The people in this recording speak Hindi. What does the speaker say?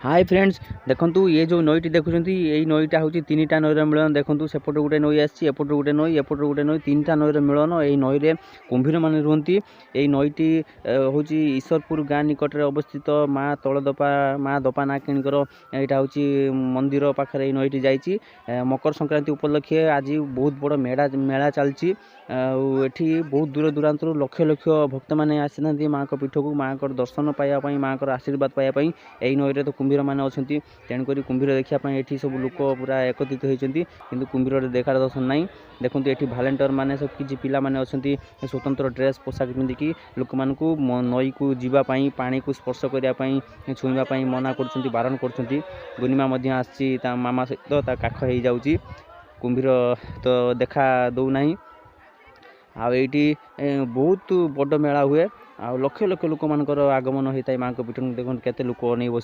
हाय फ्रेंड्स देखंतु ये जो नईटी देखुछंती एई नईटा होची तीनटा नईर मिलन देखंतु सेपट गुटे नई आछि एपट गुटे नई तीनटा नईर मिलन एई नई रे कुंभीर माने रुहंती। एई नईटी होची ईश्वरपुर गाँ निकट रे अवस्थित माँ तळदपा माँ दपानाकिणीकर एटा होची मंदिर पाखरे एई नईटी जाईची। मकर संक्रांति उपलक्षे आज बहुत बड़ मेला चलची। एठी बहुत दूर दूरांत लक्ष लक्ष भक्त माने आसिनांती माँ को पीठ को माँ को दर्शन पाइबा पई माँ को आशीर्वाद पाइबा पई एई नई रे तो कुंभीर मैंने अच्छा तेणुक कुंभीर देखा ये सब लोक पूरा एकत्रित होती किंतु कुंभीर देखार दर्शन ना। देखो ये भालेंटर मैंने सब किसी पिला माने अच्छा स्वतंत्र ड्रेस पोशाक पिंधिकी लोक मानक नई को जीवाई पानी को स्पर्श करने छुईवाई मना कर बारण कर। गुनिमा आसी मामा सहित काख हो जाऊँगी कुंभीर तो देखा दौना। आईटी बहुत बड़ मेला हुए आ लक्ष लक्ष लोक मान आगमन होता है माँ को पीठ देखते लोक नहीं बस